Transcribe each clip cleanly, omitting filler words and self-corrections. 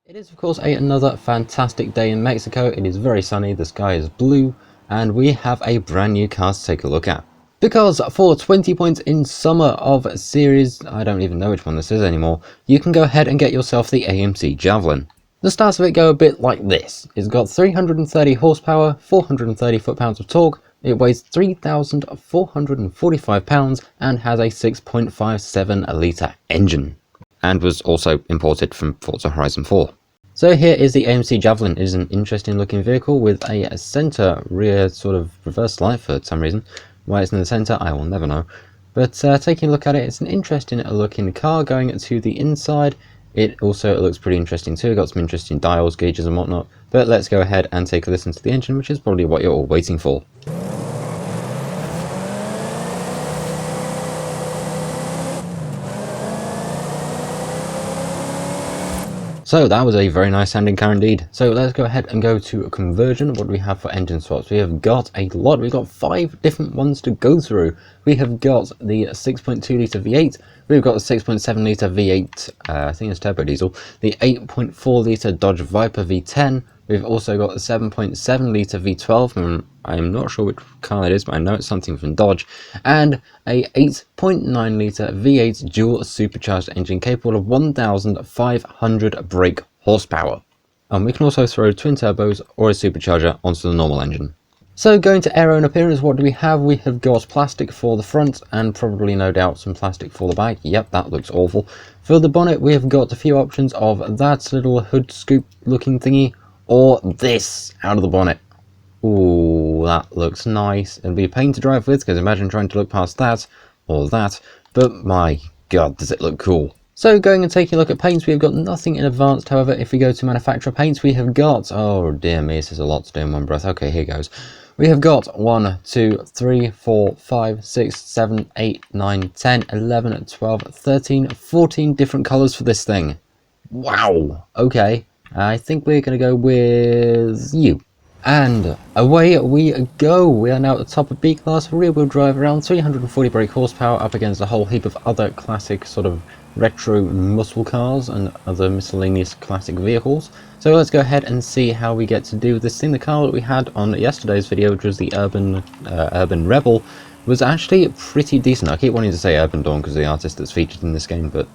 It is of course another fantastic day in Mexico. It is very sunny, the sky is blue, and we have a brand new car to take a look at. Because for 20 points in summer of series, I don't even know which one this is anymore, you can go ahead and get yourself the AMC Javelin. The stats of it go a bit like this. It's got 330 horsepower, 430 foot-pounds of torque, it weighs 3,445 pounds and has a 6.57 litre engine. And was also imported from Forza Horizon 4. So here is the AMC Javelin. It is an interesting looking vehicle with a centre rear sort of reverse light for some reason. Why it's in the centre I will never know. But taking a look at it, it's an interesting looking car going to the inside. It looks pretty interesting too, got some interesting dials, gauges and whatnot. But let's go ahead and take a listen to the engine, which is probably what you're all waiting for. So that was a very nice sounding car indeed. So let's go ahead and go to conversion. What do we have for engine swaps? We have got a lot. We've got 5 different ones to go through. We have got the 6.2 litre V8. We've got the 6.7 litre V8, I think it's turbo diesel. The 8.4 litre Dodge Viper V10. We've also got the 7.7 litre V12, and I'm not sure which car it is, but I know it's something from Dodge, and a 8.9 litre V8 dual supercharged engine capable of 1,500 brake horsepower. And we can also throw twin turbos or a supercharger onto the normal engine. So going to aero and appearance, what do we have? We have got plastic for the front and probably no doubt some plastic for the back. Yep, that looks awful. For the bonnet, we have got a few options of that little hood scoop looking thingy, or this out of the bonnet. Ooh, that looks nice. It'll be a pain to drive with, because imagine trying to look past that, or that, but my god, does it look cool. So going and taking a look at paints, we've got nothing in advanced. However, if we go to manufacturer paints, we have got, oh dear me, this is a lot to do in one breath. Okay, here goes. We have got 1, 2, 3, 4, 5, 6, 7, 8, 9, 10, 11, 12, 13, 14 different colours for this thing. Wow, okay. I think we're going to go with you. And away we go. We are now at the top of B-Class, rear-wheel drive, around 340 brake horsepower, up against a whole heap of other classic sort of retro muscle cars and other miscellaneous classic vehicles. So let's go ahead and see how we get to do this thing. The car that we had on yesterday's video, which was the Urban Rebel, was actually pretty decent. I keep wanting to say Urban Dawn because of the artist that's featured in this game, but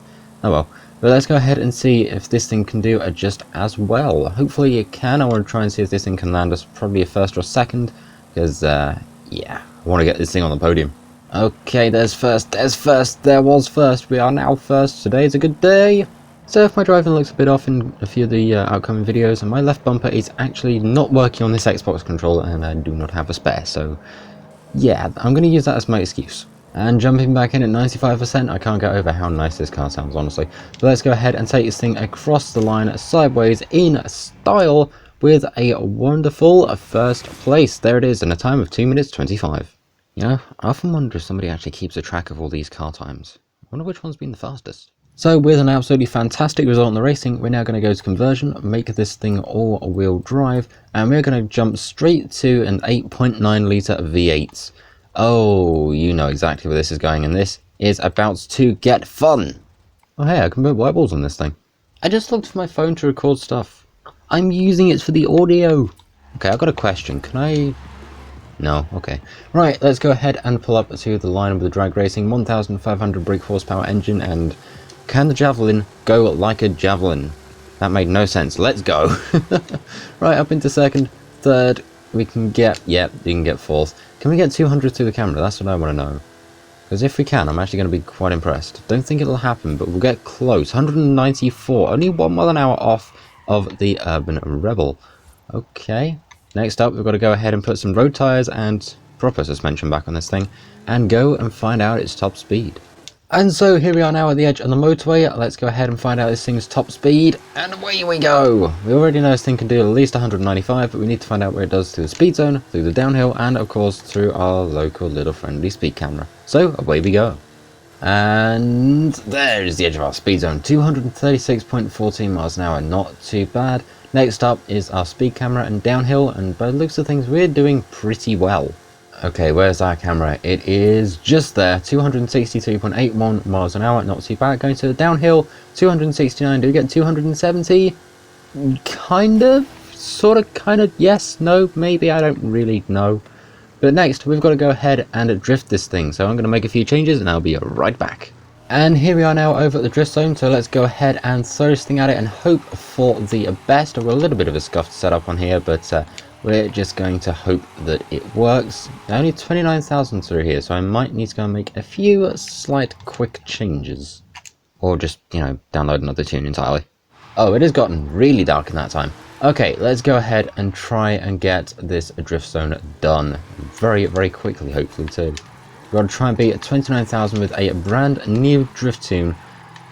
oh well. But let's go ahead and see if this thing can do just as well. Hopefully it can. I want to try and see if this thing can land us probably a first or second, because yeah, I want to get this thing on the podium. Okay, there's first, there was first, we are now first. Today's a good day. So if my driving looks a bit off in a few of the outcoming videos, and my left bumper is actually not working on this Xbox controller, and I do not have a spare, so yeah, I'm going to use that as my excuse. And jumping back in at 95%, I can't get over how nice this car sounds, honestly. But let's go ahead and take this thing across the line sideways in style with a wonderful first place. There it is, in a time of 2 minutes 25. You know, I often wonder if somebody actually keeps a track of all these car times. I wonder which one's been the fastest. So with an absolutely fantastic result in the racing, we're now going to go to conversion, make this thing all-wheel drive, and we're going to jump straight to an 8.9 litre V8. Oh, you know exactly where this is going, and this is about to get fun. Oh hey, I can put white balls on this thing. I just looked for my phone to record stuff. I'm using it for the audio. Okay, I've got a question. Can I... No, okay. Right, let's go ahead and pull up to the line with the drag racing 1,500 brake horsepower engine, and can the Javelin go like a javelin? That made no sense. Let's go. Right, up into second, third. We can get, yep, you can get fourth. Can we get 200 through the camera? That's what I want to know. Because if we can, I'm actually going to be quite impressed. Don't think it'll happen, but we'll get close. 194, only 1 mile an hour off of the Urban Rebel. Okay, next up we've got to go ahead and put some road tyres and proper suspension back on this thing, and go and find out its top speed. And so here we are now at the edge of the motorway. Let's go ahead and find out this thing's top speed, and away we go. We already know this thing can do at least 195, but we need to find out where it does through the speed zone, through the downhill, and of course through our local little friendly speed camera. So away we go. And there is the edge of our speed zone, 236.14 miles an hour, not too bad. Next up is our speed camera and downhill, and by the looks of things we're doing pretty well. Okay, where's our camera? It is just there, 263.81 miles an hour, not too bad. Going to the downhill, 269, do we get 270? Kind of, sort of, kind of, yes, no, maybe, I don't really know. But next, we've got to go ahead and drift this thing, so I'm going to make a few changes and I'll be right back. And here we are now over at the drift zone, so let's go ahead and throw this thing at it and hope for the best. I've got a little bit of a scuffed setup on here, but we're just going to hope that it works. Only 29,000 through here, so I might need to go and make a few slight quick changes. Or just, you know, download another tune entirely. Oh, it has gotten really dark in that time. Okay, let's go ahead and try and get this drift zone done very, very quickly, hopefully too. We've got to try and beat 29,000 with a brand new drift tune.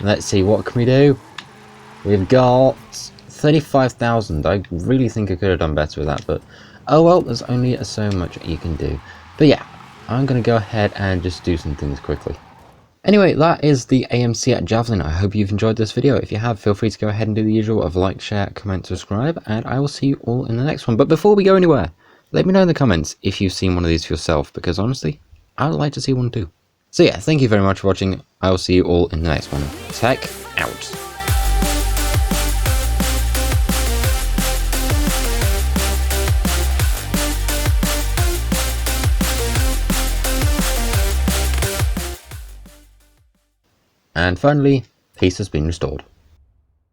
Let's see, what can we do? We've got 35,000. I really think I could have done better with that, but oh well, there's only so much you can do. But yeah, I'm going to go ahead and just do some things quickly. Anyway, that is the AMC Javelin. I hope you've enjoyed this video. If you have, feel free to go ahead and do the usual of like, share, comment, subscribe, and I will see you all in the next one. But before we go anywhere, let me know in the comments if you've seen one of these for yourself, because honestly, I would like to see one too. So yeah, thank you very much for watching. I will see you all in the next one. Tech out. And finally, peace has been restored.